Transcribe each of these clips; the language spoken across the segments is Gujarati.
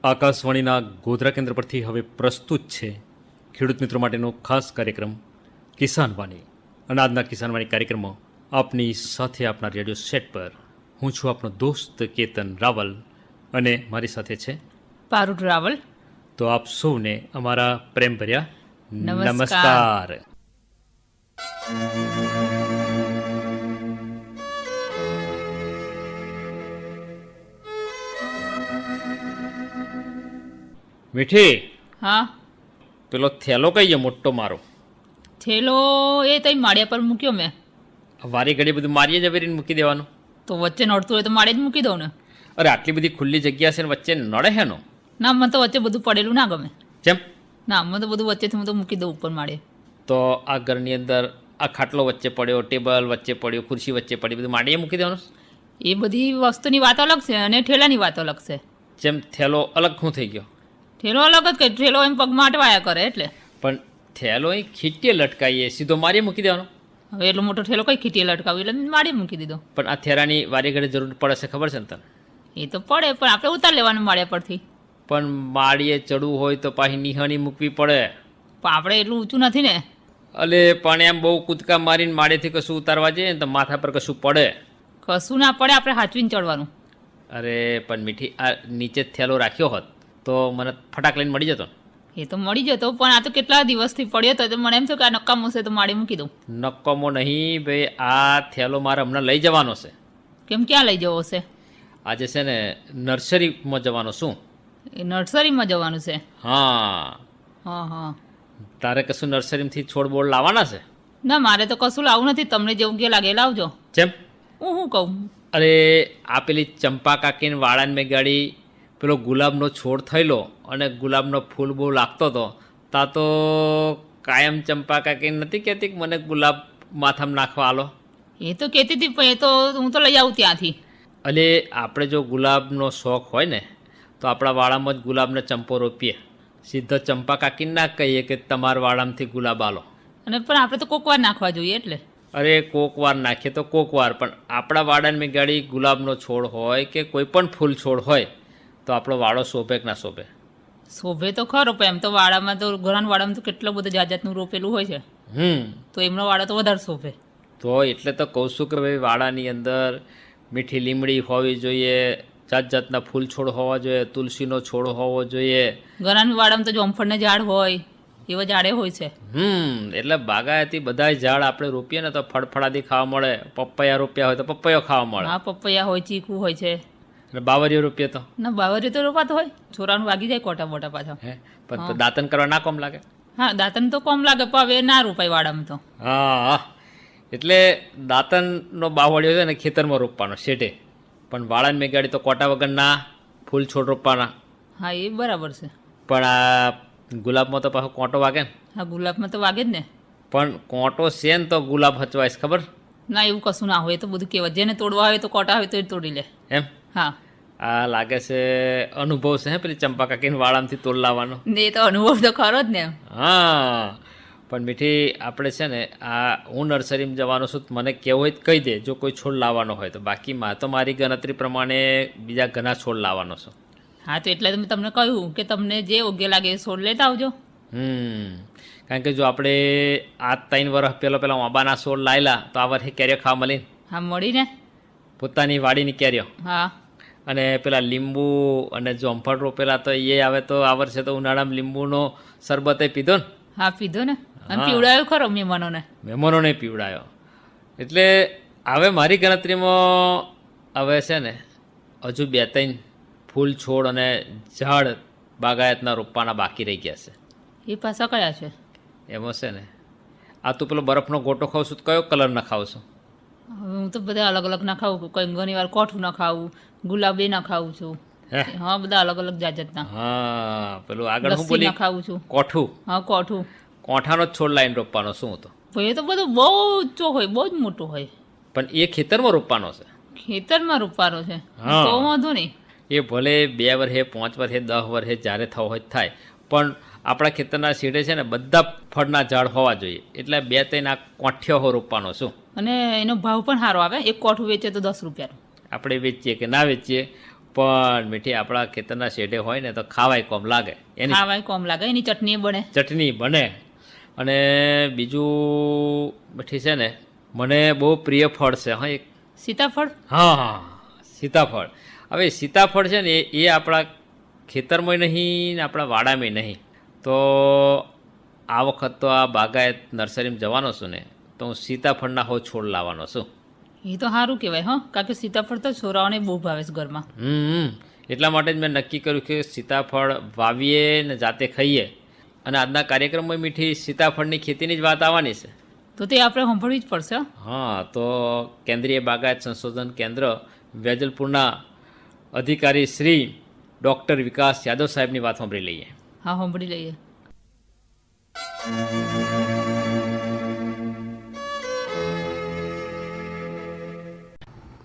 આકાશવાણીના ગોધરા કેન્દ્ર પરથી હવે પ્રસ્તુત છે ખેડૂત મિત્રો માટેનો ખાસ કાર્યક્રમ કિસાન વાણી. અને આજના કિસાન વાણી કાર્યક્રમમાં આપની સાથે આપના રેડિયો સેટ પર હું છું આપનો દોસ્ત કેતન રાવલ અને મારી સાથે છે પારુલ રાવલ. તો આપ સૌને અમારા પ્રેમભર્યા નમસ્કાર. નમસ્કાર. મીઠી, હા, પેલો થેલો કહીએ મોટો મારો થેલો એ તઈ માળિયા પર મૂક્યો મેં. વારી ઘડી બધું મારીએ જવેરીને મૂકી દેવાનું. તો વચ્ચે નડતું હોય તો માળે જ મૂકી દઉં ને. અરે આટલી બધી ખુલ્લી જગ્યા છે ને વચ્ચે નડે હેનો? ના, મને તો વચ્ચે બધું પડેલું ના ગમે. જેમ ના, મને તો બધું વચ્ચેથી હું તો મૂકી દઉં ઉપર માળે. તો આ ઘરની અંદર આ ખાટલો વચ્ચે પડ્યો, ટેબલ વચ્ચે પડ્યો, ખુરશી વચ્ચે પડી, બધું માંડીએ મૂકી દેવાનું. એ બધી વસ્તુની વાત અલગ છે અને ઠેલાની વાત અલગ છે. જેમ થેલો અલગ શું થઈ ગયો? ઠેલો અલગ જ કે ઠેલો એમ પગમાં અટવાયા કરે એટલે. પણ થેલો અહીં ખીટીએ લટકાવીએ, સીધો મારીએ મૂકી દેવાનો. હવે એટલો મોટો ઠેલો કઈ ખીટીએ લટકાવ્યો એટલે મેં માળે મૂકી દીધો. પણ આ થેરાની વારી ઘડી જરૂર પડે છે, ખબર છે ને તને? એ તો પડે પણ આપણે ઉતાર લેવાનું માળિયા પરથી. પણ માળીએ ચડવું હોય તો પાછી નિહાણી મૂકવી પડે. પણ આપણે એટલું ઊંચું નથી ને. અલે પણ એમ બહુ કૂદકા મારીને માળેથી કશું ઉતારવા જઈએ ને તો માથા પર કશું પડે. કશું ના પડે, આપણે હાચવીને ચડવાનું. અરે પણ મીઠી, આ નીચે જ થેલો રાખ્યો હોત તો મને ફટાક લઈને મળી જતો. એ તો મળી જતો પણ આ તો કેટલા દિવસથી પડ્યો હતો તો મને એમ થયું કે આ નકામો છે તો માળે મૂકી દઉં. નક્કોમો નહીં ભાઈ, આ થેલો મારે હમણાં લઈ જવાનો છે. કેમ, ક્યાં લઈ જવો છે? આજે છે ને નર્સરીમાં જવાનો. શું? એ નર્સરીમાં જવાનું છે? હા. હા હા. તારે કશું નર્સરીમાંથી છોડ બોડ લાવવાના છે? ના, મારે તો કશું લાવવું નથી. તમને જેવું કે લાગે એ લાવજો. જેમ હું શું કહું? અરે આ પેલી ચંપા કાકીને વાળાને મેં ગાડી પેલો ગુલાબનો છોડ થયેલો અને ગુલાબનો ફૂલ બહુ લાગતો હતો. તા તો કાયમ ચંપા કાકીને નથી કહેતી કે મને ગુલાબ માથામાં નાખવા આલો. એ તો કહેતી હતી પણ એ તો હું તો લઈ આવું ત્યાંથી. અલે આપણે જો ગુલાબનો શોખ હોય ને તો આપણા વાડામાં જ ગુલાબનો ચંપો રોપીએ. સીધો ચંપા કાકીને ના કહીએ કે તમારા વાડામાંથી ગુલાબ આલો. અને પણ આપણે તો કોક વાર નાખવા જોઈએ એટલે. અરે કોક વાર નાખીએ તો કોક વાર, પણ આપણા વાડાની મેં ગાડી ગુલાબનો છોડ હોય કે કોઈ પણ ફૂલ છોડ હોય તો આપણો વાડો શોભે કે ના શોભે? શોભે તો ખરો પણ એમ તો વાડામાં તો ઘણા વાડામાં તો કેટલું બધું જાત જાતનું રોપેલું હોય છે તો એમનો વાડો તો વધારે શોભે. તો એટલે તો કહું છું કે ભાઈ વાડાની અંદર મીઠી લીમડી હોવી જોઈએ, જાત જાતના ફૂલ છોડ હોવા જોઈએ, તુલસીનો છોડ હોવો જોઈએ. ઘણા વાડામાં તો જોમફળના ઝાડ હોય, એવા ઝાડે હોય છે. એટલે બાગાયતી બધા ઝાડ આપણે રોપીએ ને તો ફળફળાદી ખાવા મળે. પપૈયા રોપ્યા હોય તો પપૈયો ખાવા મળે. હા, પપૈયા હોય, ચીકુ હોય છે. અને બાવરીઓ રોપીએ તો ના, બાવરી તો રોપાતો હોય, છોરાનું વાગી જાય કોટા બોટા પાછા. હે પણ તો દાંતન કરવા ના કોમ લાગે. હા, દાંતન તો કોમ લાગે પણ હવે ના રોપાય વાડામાં તો. હા, એટલે દાંતનનો બાવળિયો છે ને ખેતરમાં રોપવાનો શેઢે, પણ વાળાને મેગાડી તો કોટા વગરના ફૂલ છોડ રોપવાના. હા, એ બરાબર છે. પણ આ ગુલાબમાં તો પાછો કોંટો વાગે ને. હા, ગુલાબમાં તો વાગે જ ને. પણ કોંટો છે ને તો ગુલાબ હચવાય છે, ખબર? ના, એવું કશું ના હોય, એ તો બધું કહેવાય. જેને તોડવા હોય તો કોટા હોય તો એ તોડી લે. એમ? હા. આ લાગે છે અનુભવ છે હે પેલી ચંપા કાકીને વાળામાંથી તોડ લાવવાનો. ને એ તો અનુભવ તો ખરો જ ને. હા, પણ મીઠી આપણે છે ને આ હું નર્સરીમાં જવાનો છું, મને કહેવું હોય તો કહી દે જો કોઈ છોડ લાવવાનો હોય તો. બાકી તો મારી ગણતરી પ્રમાણે બીજા ઘણા છોડ લાવવાનો છું. હા, તો એટલે મેં તમને કહ્યું કે તમને જે યોગ્ય લાગે એ છોડ લેતા આવજો. કારણ કે જો આપણે આ 3 વર્ષ પેલા આંબાના છોડ લાવેલા તો આ વર્ષે કેરીઓ ખાવા મળી. હા, મળીને પોતાની વાડીની કેરીઓ. હા. અને પેલા લીંબુ અને જોમફળ રોપેલા તો એ આવે તો આ વર્ષે તો ઉનાળામાં લીંબુનો શરબતે પીધો ને. હા, પીધો ને. અને પીવડાયો ખરો મહેમાનોને પીવડાયો. એટલે હવે મારી ગણતરીમાં હવે છે ને હજુ 2-3 ફૂલ છોડ અને ઝાડ બાગાયતના રોપવાના બાકી રહી ગયા છે. એ પાછા કયા છે? એમાં છે ને આ તું પેલો બરફનો ગોટો ખાવ છું તો કયો કલર ના ખાવ છું? હું તો બધા અલગ અલગ ના ખાવું. કોઈ ઘણી વાર કોઠું ના ખાવું, ગુલાબી ના ખાવું છું. હા, બધા અલગ અલગ જાત જાતના. હા, પેલું આગળ હું બોલી ખાવું છું. કોઠું. હા, કોઠું. કોઠાનો જ છોડ લાઈન રોપવાનો. શું હતો? એ તો બધું બહુ ઊંચો હોય, બહુ જ મોટો હોય. પણ એ ખેતરમાં રોપવાનો છે. ખેતરમાં રોપવાનો છે તો વાંધો નહીં. એ ભલે 2 વર્ષે 5 વર્ષે 10 વર્ષે જ્યારે થવો હોય થાય, પણ આપણા ખેતરના શેઢે છે ને બધા ફળના ઝાડ હોવા જોઈએ. એટલે 2-3 આ કોઠિયો રોપવાનો. શું? અને એનો ભાવ પણ સારો આવે. એક કોઠું વેચે તો 10 રૂપિયાનું. આપણે વેચીએ કે ના વેચીએ પણ મીઠી આપણા ખેતરના શેઢે હોય ને તો ખાવાય કોમ લાગે, એની ખાવાય કોમ લાગે, એની ચટણી બને. ચટણી બને. અને બીજું મીઠી છે ને મને બહુ પ્રિય ફળ છે હા એક. સીતાફળ. હા હા, સીતાફળ. હવે સીતાફળ છે ને એ આપણા ખેતરમાં નહીં ને આપણા વાડામાં નહીં. તો આ વખત તો આ બાગાયત નર્સરીમાં જવાનો છું ને તો હું સીતાફળના છોડ લાવવાનો છું. એ તો સારું કહેવાય હા, કારણ કે સીતાફળ તો છોરાઓને બહુ ભાવે છે ઘરમાં. એટલા માટે જ મેં નક્કી કર્યું કે સીતાફળ વાવીએ ને જાતે ખાઈએ. અને આજના કાર્યક્રમમાં મીઠી સીતાફળની ખેતીની જ વાત આવવાની છે. તો તે આપણે સાંભળવી જ પડશે. હા, તો કેન્દ્રીય બાગાયત સંશોધન કેન્દ્ર વેજલપુરના અધિકારી શ્રી ડૉક્ટર વિકાસ યાદવ સાહેબની વાત સાંભળી લઈએ. હા, સાંભળી લઈએ.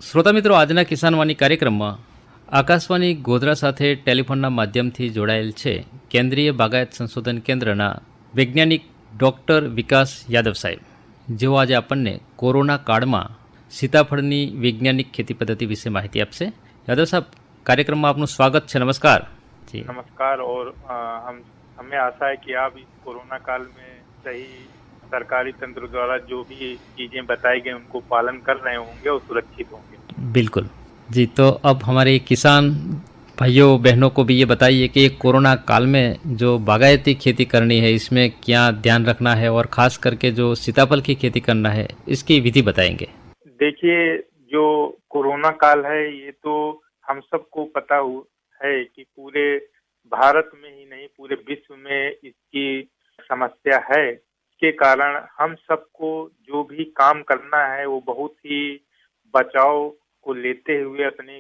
શ્રોતા મિત્રો, આજના કિસાનવાણી કાર્યક્રમમાં આકાશવાણી ગોધરા સાથે ટેલિફોનના માધ્યમથી જોડાયેલ છે કેન્દ્રીય બાગાયત સંશોધન કેન્દ્રના વૈજ્ઞાનિક ડૉક્ટર વિકાસ યાદવ સાહેબ, જેઓ આજે આપણને કોરોના કાળમાં સીતાફળની વૈજ્ઞાનિક ખેતી પદ્ધતિ વિશે માહિતી આપશે. યાદવ સાહેબ, કાર્યક્રમમાં આપનું સ્વાગત છે. નમસ્કાર. जी नमस्कार. और हमें आशा है कि आप इस कोरोना काल में सही सरकारी तंत्र द्वारा जो भी चीजें बताई गई उनको पालन कर रहे होंगे और सुरक्षित होंगे. बिल्कुल जी. तो अब हमारे किसान भाइयों बहनों को भी ये बताइए कि कोरोना काल में जो बागायती खेती करनी है इसमें क्या ध्यान रखना है और खास करके जो सीताफल की खेती करना है इसकी विधि बताएंगे. देखिए, जो कोरोना काल है ये तो हम सबको पता है कि पूरे भारत में ही नहीं पूरे विश्व में इसकी समस्या है. इसके कारण हम सबको जो भी काम करना है वो बहुत ही बचाव को लेते हुए अपनी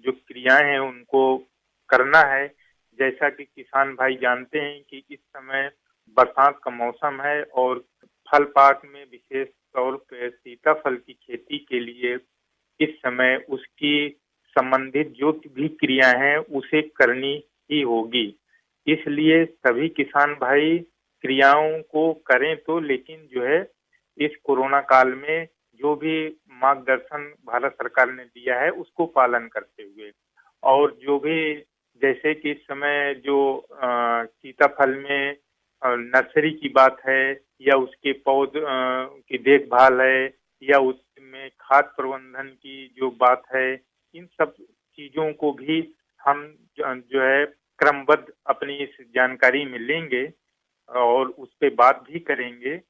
जो क्रियाएं हैं उनको करना है. जैसा कि किसान भाई जानते हैं कि इस समय बरसात का मौसम है और फल पाक में विशेष तौर पर सीताफल की खेती के लिए इस समय उसकी संबंधित जो भी क्रिया हैं उसे करनी ही होगी. इसलिए सभी किसान भाई क्रियाओं को करें तो, लेकिन जो है इस कोरोना काल में जो भी मार्गदर्शन भारत सरकार ने दिया है उसको पालन करते हुए, और जो भी जैसे कि इस समय जो सीताफल में नर्सरी की बात है या उसके पौध की देखभाल है या उसमें खाद प्रबंधन की जो बात है, इन सब चीजों को भी हम जो है क्रमबद्ध अपनी इस जानकारी में लेंगे और उस पे बात भी करेंगे.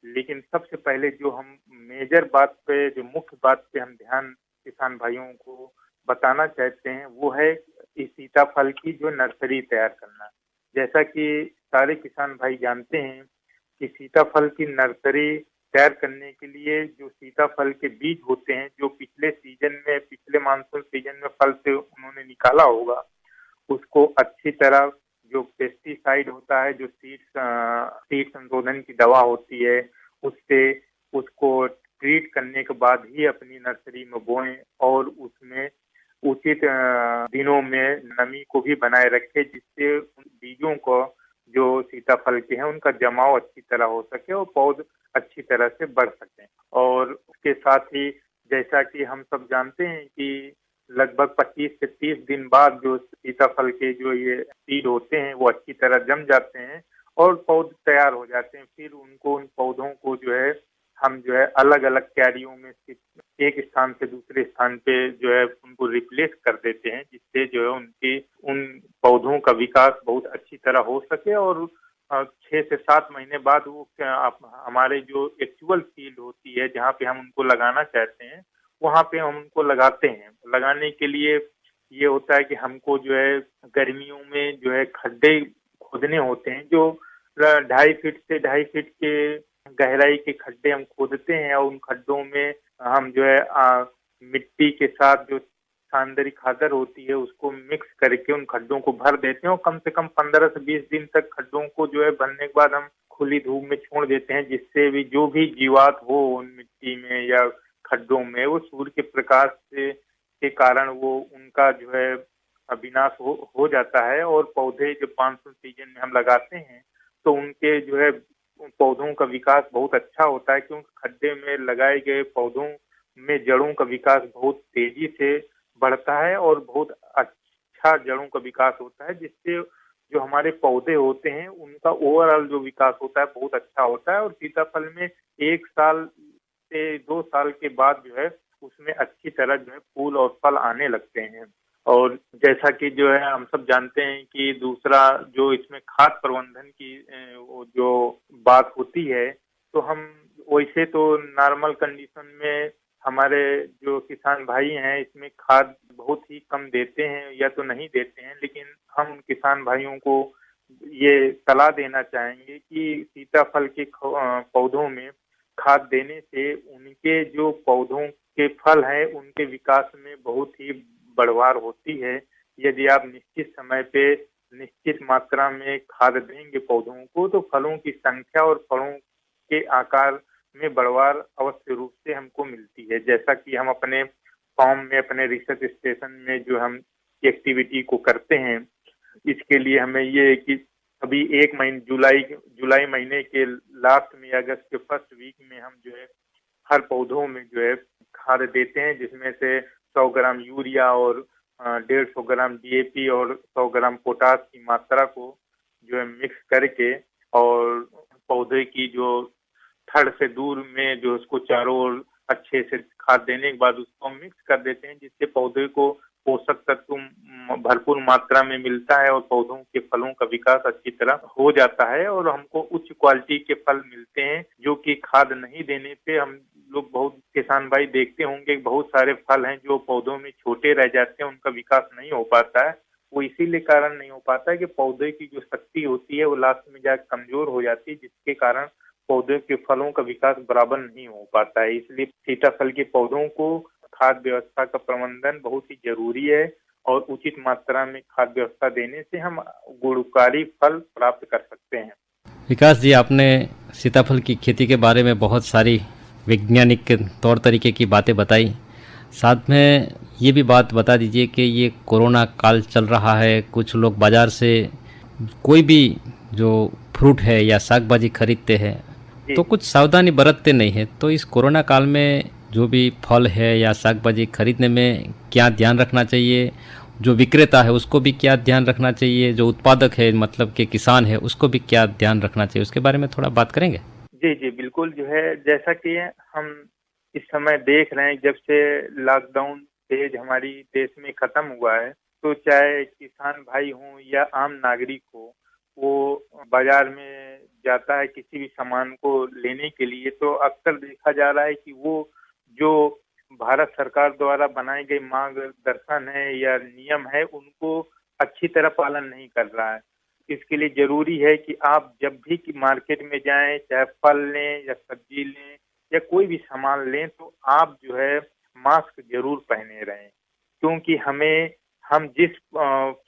लेकिन सबसे पहले जो हम मेजर बात पे, जो मुख्य बात पे हम ध्यान किसान भाइयों को बताना चाहते हैं वो है इस सीताफल की जो नर्सरी तैयार करना. जैसा कि सारे किसान भाई जानते हैं कि सीताफल की नर्सरी तैयार करने के लिए जो सीताफल के बीज होते हैं जो पिछले सीजन में, पिछले मानसून सीजन में फल से उन्होंने निकाला होगा, उसको अच्छी तरह जो पेस्टिसाइड होता है, जो सीड संशोधन की दवा होती है, उससे उसको ट्रीट करने के बाद ही अपनी नर्सरी में बोएं और उसमें उचित दिनों में नमी को भी बनाए रखें जिससे उन बीजों को जो सीताफल के हैं उनका जमाव अच्छी तरह हो सके और पौध अच्छी तरह से बढ़ सकें. और उसके साथ ही जैसा कि हम सब जानते हैं कि लगभग 25 से 30 दिन बाद जो सीताफल के जो ये सीड होते हैं वो अच्छी तरह जम जाते हैं और पौध तैयार हो जाते हैं. फिर उनको, उन पौधों को जो है हम जो है अलग अलग क्यारियों में एक स्थान से दूसरे स्थान पे जो है उनको रिप्लेस कर देते हैं जिससे जो है उनकी उन पौधों का विकास बहुत अच्छी तरह हो सके और 6 से 7 महीने बाद वो हमारे जो एक्चुअल फील्ड होती है जहाँ पे हम उनको लगाना चाहते हैं वहाँ पे हम उनको लगाते हैं. लगाने के लिए ये होता है कि हमको जो है गर्मियों में जो है खड्डे खोदने होते हैं जो 2.5 फीट से 2.5 फीट के गहराई के खड्डे हम खोदते हैं और उन खड्डों में हम जो है मिट्टी के साथ जो सांदरी खादर होती है उसको मिक्स करके उन खड्डों को भर देते हैं और कम से कम 15 से 20 दिन तक खड्डों को जो है भरने के बाद हम खुली धूप में छोड़ देते हैं जिससे भी जो भी जीवात हो उन मिट्टी में या खड्डों में वो सूर्य के प्रकाश से के कारण वो उनका जो है विनाश हो जाता है. और पौधे जब मानसून सीजन में हम लगाते हैं तो उनके जो है पौधों का विकास बहुत अच्छा होता है क्योंकि खड्डे में लगाए गए पौधों में जड़ों का विकास बहुत तेजी से बढ़ता है और बहुत अच्छा जड़ों का विकास होता है, जिससे जो हमारे पौधे होते हैं उनका ओवरऑल जो विकास होता है बहुत अच्छा होता है। और सीताफल में 1 साल से 2 साल के बाद जो है उसमें अच्छी तरह जो है फूल और फल आने लगते हैं। और जैसा कि जो है हम सब जानते हैं कि दूसरा जो इसमें खाद प्रबंधन की वो जो बात होती है, तो हम वैसे तो नॉर्मल कंडीशन में हमारे जो किसान भाई हैं इसमें खाद बहुत ही कम देते हैं या तो नहीं देते हैं, लेकिन हम किसान भाइयों को ये सलाह देना चाहेंगे कि सीताफल के पौधों में खाद देने से उनके जो पौधों के फल हैं उनके विकास में बहुत ही बढ़वार होती है। यदि आप निश्चित समय पे निश्चित मात्रा में खाद देंगे पौधों को, तो फलों की संख्या और फलों के आकार में बढ़वार अवश्य रूप से हमको मिलती है। जैसा कि हम अपने फॉर्म में अपने रिसर्च स्टेशन में जो हम एक्टिविटी को करते हैं, इसके लिए हमें ये कि अभी 1 महीने जुलाई महीने के लास्ट में अगस्त के फर्स्ट वीक में हम जो है हर पौधों में जो है खाद देते हैं, जिसमें से 100 ग्राम यूरिया और 150 ग्राम DAP और 100 ग्राम पोटास की मात्रा को जो है मिक्स करके और पौधे की जो थड़ से दूर में जो उसको चारों ओर अच्छे से खाद देने के बाद उसको मिक्स कर देते हैं, जिससे पौधे को पोषक तत्व भरपूर मात्रा में मिलता है और पौधों के फलों का विकास अच्छी तरह हो जाता है और हमको उच्च क्वालिटी के फल मिलते हैं, जो कि खाद नहीं देने पे हम लोग बहुत किसान भाई देखते होंगे बहुत सारे फल हैं जो पौधों में छोटे रह जाते हैं, उनका विकास नहीं हो पाता है। वो इसीलिए कारण नहीं हो पाता है कि पौधे की जो शक्ति होती है वो लास्ट में जाकर कमजोर हो जाती है, जिसके कारण पौधे के फलों का विकास बराबर नहीं हो पाता है। इसलिए सीताफल के पौधों को खाद व्यवस्था का प्रबंधन बहुत ही जरूरी है और उचित मात्रा में खाद व्यवस्था देने से हम गुणकारी फल प्राप्त कर सकते हैं। विकास जी, आपने सीताफल की खेती के बारे में बहुत सारी वैज्ञानिक तौर तरीके की बातें बताई। साथ में ये भी बात बता दीजिए कि ये कोरोना काल चल रहा है, कुछ लोग बाज़ार से कोई भी जो फ्रूट है या साग भाजी खरीदते हैं तो कुछ सावधानी बरतते नहीं है। तो इस कोरोना काल में जो भी फल है या साग भाजी खरीदने में क्या ध्यान रखना चाहिए, जो विक्रेता है उसको भी क्या ध्यान रखना चाहिए, जो उत्पादक है मतलब के किसान है उसको भी क्या ध्यान रखना चाहिए, उसके बारे में थोड़ा बात करेंगे? जी जी बिल्कुल। जो है जैसा कि हम इस समय देख रहे हैं, जब से लॉकडाउन तेज हमारी देश में खत्म हुआ है, तो चाहे किसान भाई हों या आम नागरिक हो, वो बाजार में जाता है किसी भी सामान को लेने के लिए, तो अक्सर देखा जा रहा है कि वो जो भारत सरकार द्वारा बनाए गए मार्गदर्शन है या नियम है उनको अच्छी तरह पालन नहीं कर रहा है। इसके लिए जरूरी है कि आप जब भी मार्केट में जाएं, चाहे फल लें या सब्जी लें या कोई भी सामान लें, तो आप जो है मास्क जरूर पहने रहें, क्योंकि हम जिस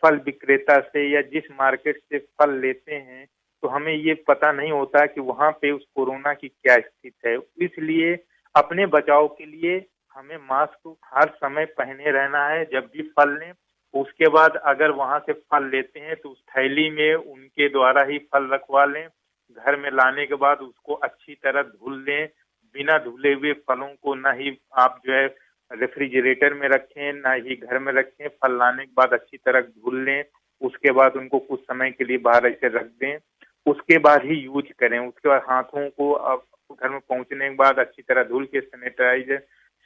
फल विक्रेता से या जिस मार्केट से फल लेते हैं तो हमें ये पता नहीं होता कि वहाँ पे उस कोरोना की क्या स्थिति है। इसलिए अपने बचाव के लिए हमें मास्क हर समय पहने रहना है जब भी फल लें। उसके बाद अगर वहाँ से फल लेते हैं तो उस थैली में उनके द्वारा ही फल रखवा लें। घर में लाने के बाद उसको अच्छी तरह धुल लें। बिना धुले हुए फलों को ना ही आप जो है रेफ्रिजरेटर में रखें, ना ही घर में रखें। फल लाने के बाद अच्छी तरह धुल लें, उसके बाद उनको कुछ समय के लिए बाहर ऐसे रख दें, उसके बाद ही यूज करें। उसके बाद हाथों को अब घर में पहुंचने के बाद अच्छी तरह धुल के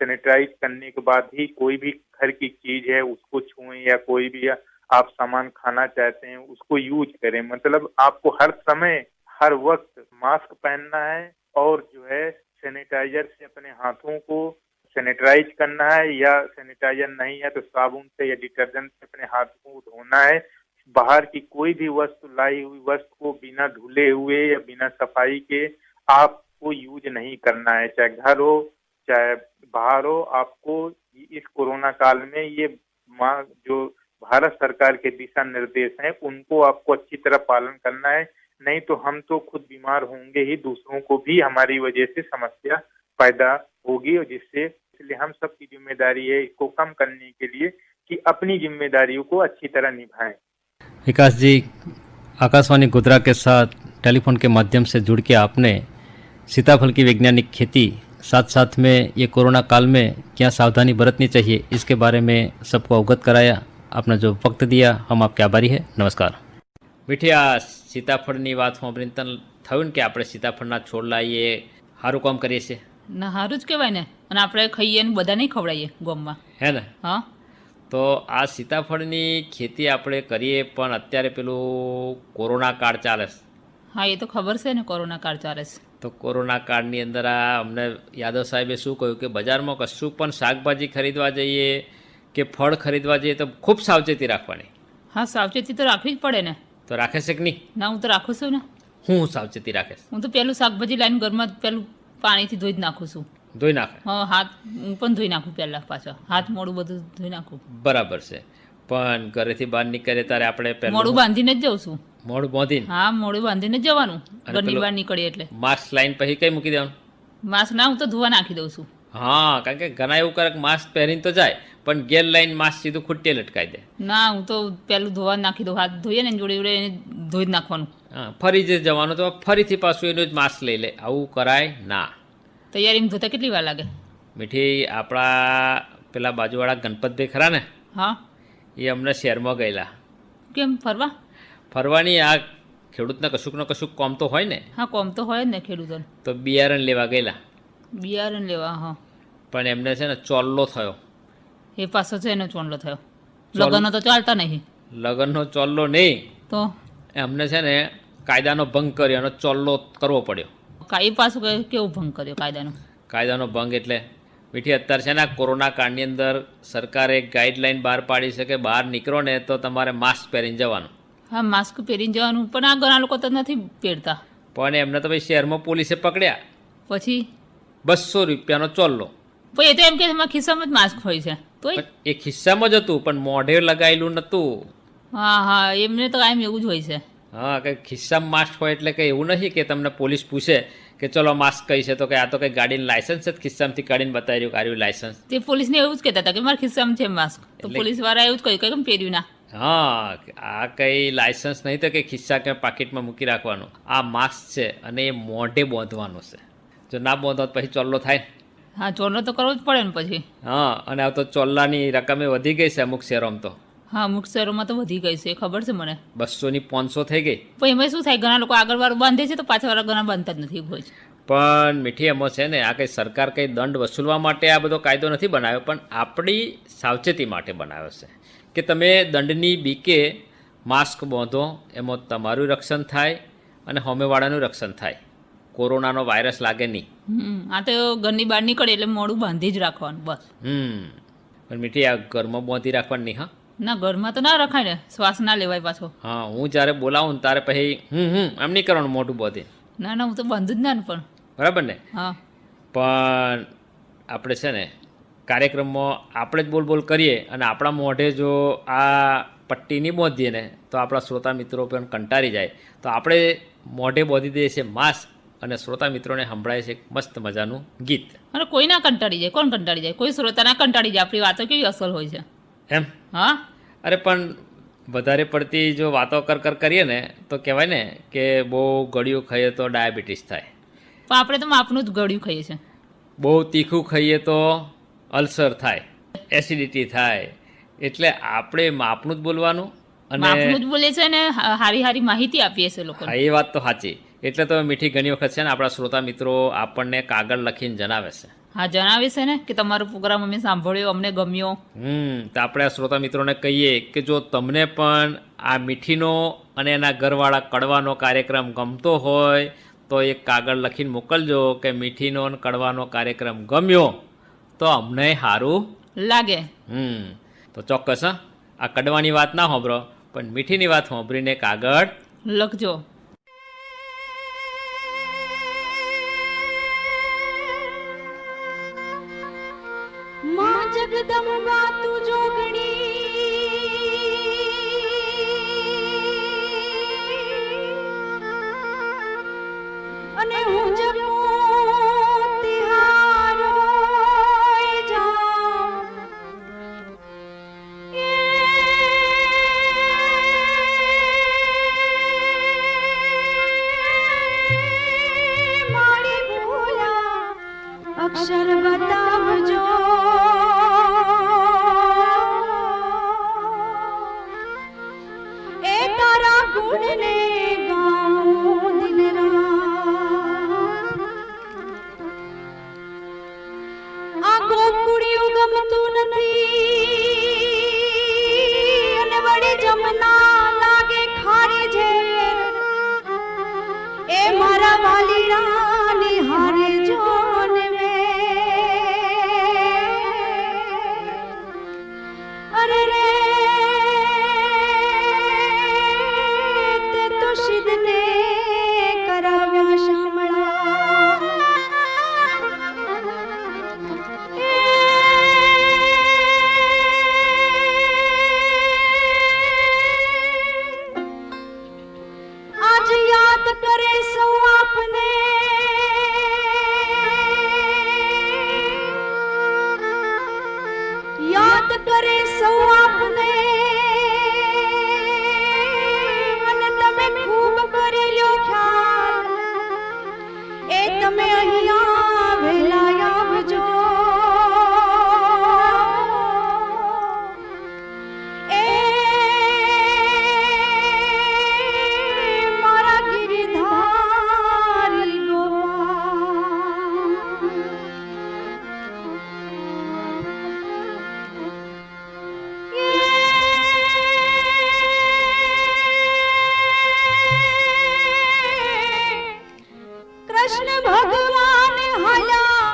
सैनिटाइज करने के बाद ही कोई भी घर की चीज है उसको छुएं या कोई भी आप सामान खाना चाहते हैं उसको यूज करें। मतलब आपको हर समय हर वक्त मास्क पहनना है और जो है सैनिटाइजर से अपने हाथों को सैनिटाइज करना है, या सैनिटाइजर नहीं है तो साबुन से या डिटर्जेंट से अपने हाथों को धोना है। बाहर की कोई भी वस्तु, लाई हुई वस्तु को बिना धुले हुए या बिना सफाई के आपको यूज नहीं करना है, चाहे घर हो चाहे बाहर हो। आपको इस कोरोना काल में ये जो भारत सरकार के दिशा निर्देश हैं उनको आपको अच्छी तरह पालन करना है, नहीं तो हम तो खुद बीमार होंगे ही, दूसरों को भी हमारी वजह से समस्या पैदा होगी। और इसलिए हम सब की जिम्मेदारी है इसको कम करने के लिए कि अपनी जिम्मेदारियों को अच्छी तरह निभाएं। विकास जी, आकाशवाणी गोधरा के साथ टेलीफोन के माध्यम से जुड़ के आपने सीताफल की वैज्ञानिक खेती साथ साथ में ये कोरोना काल में क्या सावधानी बरतनी चाहिए इसके बारे में सबको अवगत कराया। आपने जो वक्त दिया हम आपके आभारी है। नमस्कार। મીઠિયા સીતાફળની વાત સાંભળીને તને થયું ને કે આપણે સીતાફળના છોડ લાવીએ સારું કામ કરીએ છીએ ના સારું જ કહેવાય ને, અને આપણે ખાઈએ ને બધા નહીં ખવડાવીએ ગામમાં. હે ને? હા તો આ સીતાફળની ખેતી આપણે કરીએ પણ અત્યારે પેલું કોરોના કાળ ચાલે છે. હા એ તો ખબર છે ને, કોરોના કાળ ચાલે છે. તો કોરોના કાળની અંદર આ અમને યાદવ સાહેબે શું કહ્યું કે બજારમાં કશું પણ શાકભાજી ખરીદવા જઈએ કે ફળ ખરીદવા જઈએ તો ખૂબ સાવચેતી રાખવાની. હા સાવચેતી તો રાખવી જ પડે ને. તો રાખે છે કે નહીં? ના હું તો રાખું છું ને. હું સાવચેતી રાખે છે? હું તો પેલું શાકભાજી લાવીને ઘરમાં પેલું પાણીથી ધોઈ જ નાખું છું. ધોઈ નાખે? હા હાથ હું પણ ધોઈ નાખું પહેલાં, પાછા હાથ મોડું બધું ધોઈ નાખું. બરાબર છે. પણ ઘરેથી બહાર નીકળે ત્યારે આપણે પહેલું મોડું બાંધીને જ જઉં છું. મોઢું બાંધીને? હા મોડું બાંધીને જ જવાનું અને ઘરની પેલું બહાર નીકળીએ એટલે. માસ્ક લાઈન પછી કઈ મૂકી દેવાનું? માસ્ક ના હું તો ધોવા નાખી દઉં છું. હા, કારણ કે ઘણા એવું કરે કે માસ્ક પહેરીને તો જાય પણ ગેર લાઈન માસ્ક સીધું ખૂટ્ટે લટકાઈ દે. ના હું તો પેલું ધોવા નાખી દઉં. હાથ ધોઈએ ને જોડે જોડે એને ધોઈ જ નાખવાનું. હા, ફરી જે જવાનું તો ફરીથી પાછું એનું જ માસ્ક લઈ લે. આવું કરાય ના. તૈયારીમાં ધોતા કેટલી વાર લાગે? મીઠી આપણા પેલા બાજુવાળા ગણપતભાઈ ખરા ને, હા એ અમને શહેરમાં ગયેલા કેમ ફરવા? ફરવાની. આ ખેડૂતને કશુંક ને કશુંક કોમ તો હોય ને, હા કોમ તો હોય જ ને ખેડૂતોને. તો બિયારણ લેવા ગયેલા. બિયારણ લેવા? હા. પણ એમને છે ને ચોલ્લો થયો. એ પાછો છે એનો ચોંડલો થયો. ચોલ- લગ્ન તો ચાલતા નહીં લગ્નનો ચોલ્લો નહીં, તો એમને છે ને કાયદાનો ભંગ કર્યો અને ચોલ્લો કરવો પડ્યો. એ પાછું કેવું ભંગ કર્યો કાયદાનો? કાયદાનો ભંગ એટલે મીઠી અત્યારે છે ને આ કોરોના કાળની અંદર સરકારે એક ગાઈડલાઈન બહાર પાડી છે કે બહાર નીકળો ને તો તમારે માસ્ક પહેરીને જવાનું. હા માસ્ક પહેરીને જવાનું, પણ આ ઘણા લોકો તો નથી પહેરતા. પણ એમને તો ભાઈ શહેરમાં પોલીસે પકડ્યા. પછી 200 રૂપિયાનો ચોલ્લો. પછી એ તો એમ કે તમારા ખિસ્સામાં જ માસ્ક હોય છે તોય. પણ એ ખિસ્સામાં જ હતું પણ મોઢે લગાવેલું નહોતું. હા હા એમને તો કાયમ એવું જ હોય છે. હા, કે ખિસ્સામાં માસ્ક હોય એટલે કંઈ એવું નથી કે તમને પોલીસ પૂછે કે ચલો માસ્ક કઈ છે તો કે આ તો કંઈ ગાડીનું લાયસન્સ જ ખિસ્સામાંથી કાઢીને બતાવી રહ્યું કાર્યું લાયસન્સ. તે પોલીસને એવું જ કહેતા હતા કે મારા ખિસ્સામાં છે માસ્ક, તો એટલે- પોલીસવાળા એવું જ કહ્યું કે કેમ પહેર્યું ના. હા, આ કંઈ લાયસન્સ નહીં તો કે ખિસ્સા કે પાકીટમાં મૂકી રાખવાનું. આ માસ્ક છે અને એ મોઢે બાંધવાનું છે. જો ના બાંધો તો પછી ચોલ્લો થાય ને. હા ચોરનો તો કરવો જ પડે ને પછી. હા, અને આ તો ચોલ્લાની રકમે વધી ગઈ છે અમુક શહેરોમાં તો. હા અમુક શહેરોમાં તો વધી ગઈ છે એ ખબર છે મને. 200 ની 500 થઈ ગઈ. પણ એમાં શું થાય, ઘણા લોકો આગળ વાળું બાંધે છે તો પાછળ વાળા ઘણા બાંધતા જ નથી હોય છે. પણ મીઠી એમાં છે ને આ કંઈ સરકાર કંઈ દંડ વસૂલવા માટે આ બધો કાયદો નથી બનાવ્યો, પણ આપણી સાવચેતી માટે બનાવ્યો છે કે તમે દંડની બીકે માસ્ક બાંધો, એમાં તમારું રક્ષણ થાય અને સામેવાળાનું રક્ષણ થાય. કોરોનાનો વાયરસ લાગે નહીં. આ તો ઘરની બહાર નીકળે એટલે મોડું બાંધી જ રાખવાનું બસ. પણ મીઠી આ ઘરમાં બાંધી રાખવાની નહીં. હા ના ઘરમાં તો ના રખાય ને, શ્વાસ ના લેવાય પાછો. હા, હું જ્યારે બોલાવું ને ત્યારે પછી એમ નહીં કરવાનું મોઢું બાંધી. ના ના હું તો બાંધું જ ના ને પણ. બરાબર ને? હા પણ આપણે છે ને કાર્યક્રમમાં આપણે જ બોલ કરીએ અને આપણા મોઢે જો આ પટ્ટી નહીં બાંધીએ ને તો આપણા શ્રોતા મિત્રો પણ કંટાળી જાય. તો આપણે મોઢે બાંધી દઈએ છીએ માસ્ક અને શ્રોતા મિત્રોને સંભળાય છે એક મસ્ત મજાનું ગીત. અને કોઈ ના કંટાળી જાય, કોણ કંટાળી જાય? કોઈ શ્રોતા ના કંટાળી જાય. આપણી વાતો કેવી અસલ હોય છે. એમ? હા અરે પણ વધારે પડતી જો વાતો કરીએ ને તો કહેવાય ને કે બહુ ગળ્યું ખાઈએ તો ડાયાબિટીસ થાય. પણ આપણે તો માપનું જ ગળ્યું ખાઈએ છીએ. બહુ તીખું ખાઈએ તો અલ્સર થાય, એસિડિટી થાય. એટલે આપણે માપનું જ બોલવાનું. માપનું અને જ બોલે છે ને હારી હારી માહિતી આપીએ છીએ લોકોને. હા, એ વાત તો સાચી. એટલે તો મીઠી ઘણી વખત છે ને આપણા શ્રોતા મિત્રો આપણને કાગળ લખીને જણાવે છે. હા જણાવે છે ને કે તમારો પ્રોગ્રામ અમે સાંભળ્યો, અમને ગમ્યો. તો આપણે આ શ્રોતા મિત્રોને કહીએ કે જો તમને પણ આ મીઠીનો અને એના ઘરવાળા કડવાનો કાર્યક્રમ ગમતો હોય તો એક કાગળ લખીને મોકલજો કે મીઠીનો અને કડવાનો કાર્યક્રમ ગમ્યો તો અમને સારું લાગે. તો ચોક્કસ હા, આ કડવાની વાત ના સાંભળો પણ મીઠીની વાત સાંભળીને કાગળ લખજો. માં જગદંબા તું જોગણી અને હું જપું તિહારો જાઉં મારી ભૂલા ગુણ ને ગાઉં દિન રાત આ ગોકુળિયું ગમતું નથી અને વળી જમના લાગે ખારી ઝેર એ મારા વાલીડા નિહારે જોને મે અરે રે તે તો સિદ્ધને કરાવ્યા શામળા આજ યાદ કરે સૌ આપને યાદ કરે સૌ આપને અને તમે ખૂબ કરી લ્યો ખ્યાલ એ તમે અહીંયા વહેલા આવજો એ મારા ગિરિધારી કૃષ્ણ ભગવાન હયા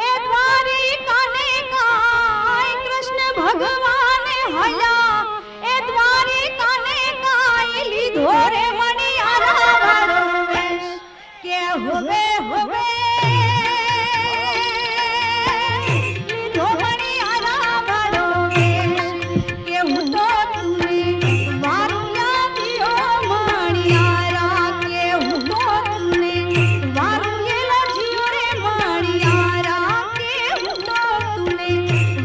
એ દ્વારિકાને કાય કૃષ્ણ ભગવાન હયા એ દ્વારિકાને કાય લીધો રે મણિયારા વાળો વેશ કે હવે હવે લીધો મણિયારા વાળો વેશ કે હું તો તુને વારુયા દિયો મણિયારા કે હું તો તુને વારુયેલા જીઓ રે મણિયારા કે હું તો તુને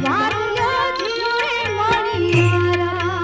વારુયા જીઓ રે મણિયારા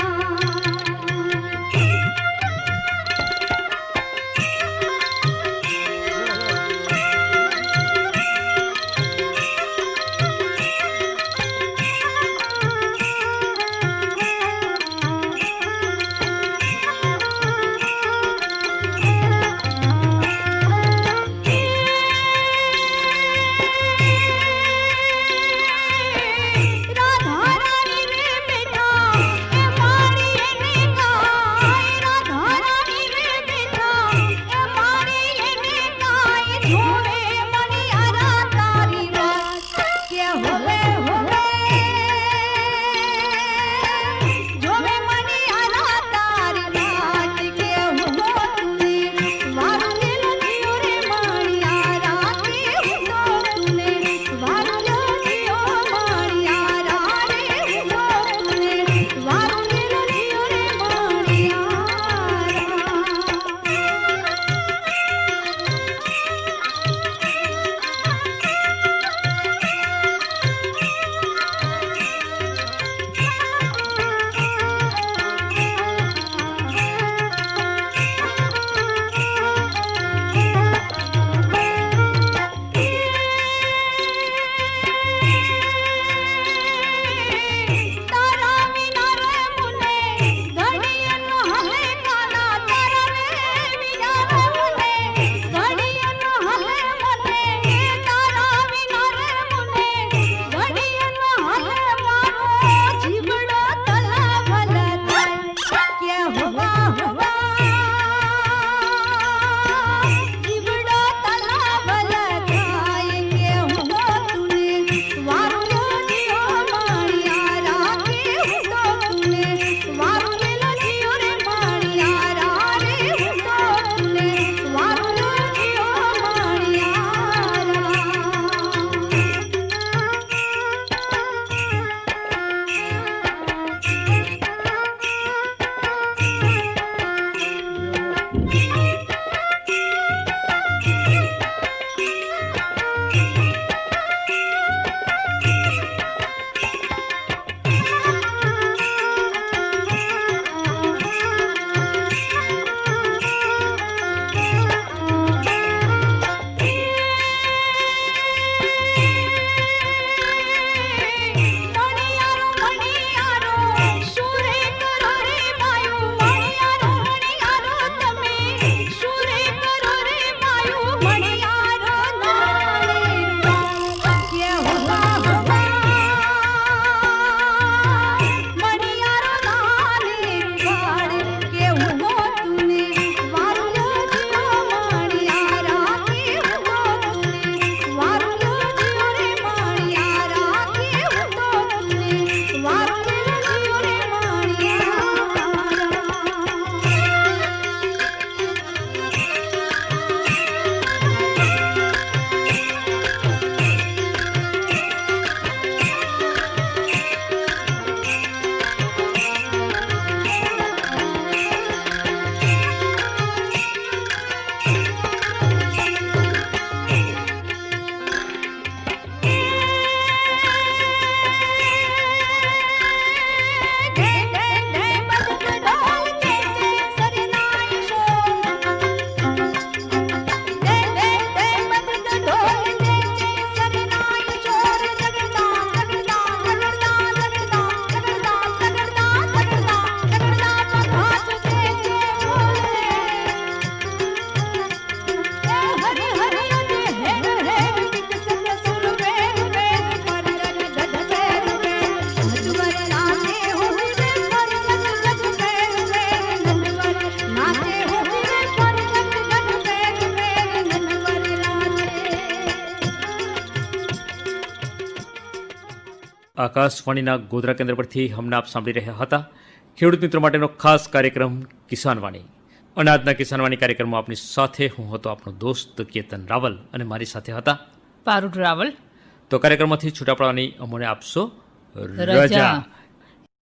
આકાશવાણીના ગોધરા કેન્દ્ર પરથી હમણાં આપ સાંભળી રહ્યા હતા ખેડૂત મિત્રો માટેનો ખાસ કાર્યક્રમ કિસાનવાણી. અને આજના કિસાનવાણી કાર્યક્રમમાં આપની સાથે હું હતો આપનો દોસ્ત કેતન રાવલ અને મારી સાથે હતા પારુટ રાવલ. તો કાર્યક્રમમાંથી છૂટા પડવાની અમને આપશો રજા. રજા.